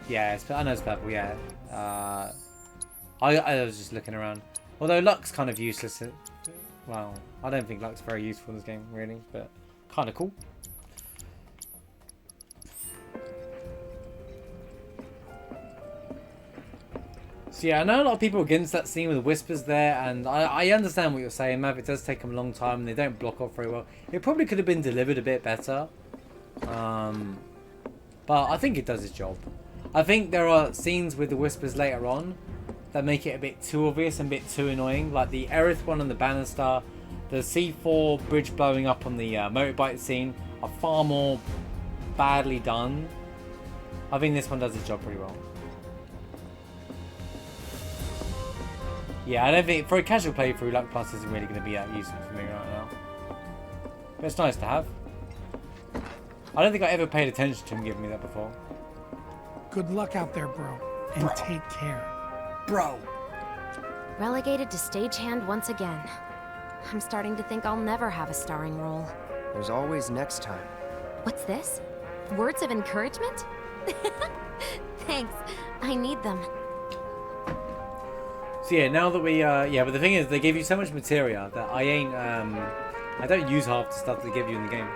Yeah, I know it's purple. Yeah. I was just looking around. Although luck's kind of useless. Well, I don't think luck's very useful in this game, really, but kind of cool. So yeah, I know a lot of people are against that scene with the Whispers there, and I understand what you're saying, Mav. It does take them a long time, and they don't block off very well. It probably could have been delivered a bit better. But I think it does its job. I think there are scenes with the Whispers later on that make it a bit too obvious and a bit too annoying. Like the Aerith one on the banister, the C4 bridge blowing up on the motorbike scene are far more badly done. I think this one does its job pretty well. Yeah, I don't think, for a casual playthrough, Luck Plus isn't really going to be that useful for me right now. But it's nice to have. I don't think I ever paid attention to him giving me that before. Good luck out there, bro. And take care. Bro. Relegated to stagehand once again. I'm starting to think I'll never have a starring role. There's always next time. What's this? Words of encouragement? Thanks. I need them. So yeah, now that we, yeah, but the thing is, they give you so much material that I don't use half the stuff they give you in the game.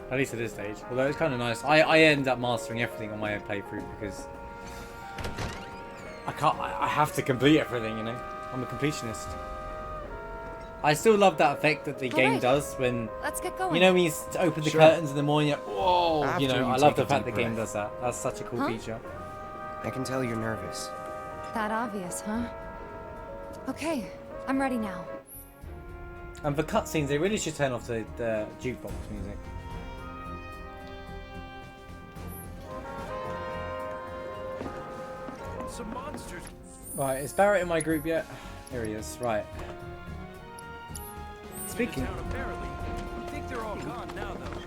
At least at this stage. Although it's kind of nice. I end up mastering everything on my own playthrough because I have to complete everything, you know? I'm a completionist. I still love that effect that the game does when, let's get going. you know, when you open the curtains in the morning, you're, whoa, After you know, you I love take the a fact the deep game breath. does that. That's such a cool feature. I can tell you're nervous. That obvious, huh? Okay, I'm ready now. And for cutscenes, they really should turn off the jukebox music. Some monsters. Right, is Barrett in my group yet? Here he is. Right. Speaking. Apparently, I think they're all gone now, though.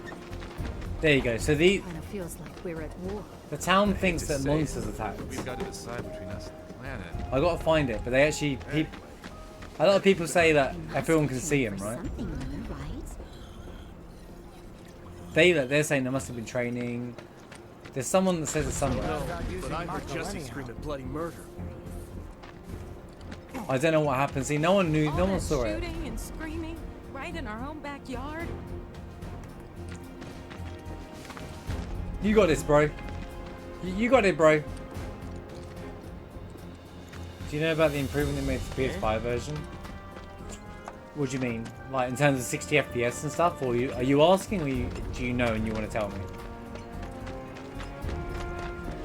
There you go. So the Kind of feels like we're at war. town thinks that monsters attacked. We've got to decide between us and the planet. I gotta find it, but they actually a lot of people say that everyone can see him, right? They're saying there must have been training. There's someone that says it's somewhere. But I heard Jesse scream at bloody murder. I don't know what happened. See, no one knew. No one saw it. Shooting and screaming right in our own backyard. You got this, bro. You got it, bro. Do you know about the improvement they made to the PS5 version? What do you mean? Like in terms of 60 FPS and stuff? Or are you asking, or do you know and you want to tell me?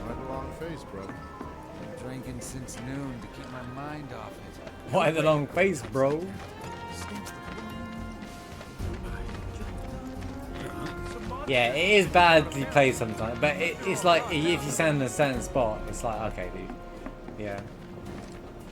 Right along bro. Been drinking since noon to keep my mind off it. Why the long face, bro? Yeah, it is badly played sometimes, but it's like if you stand in a certain spot, it's like, okay, dude. Yeah.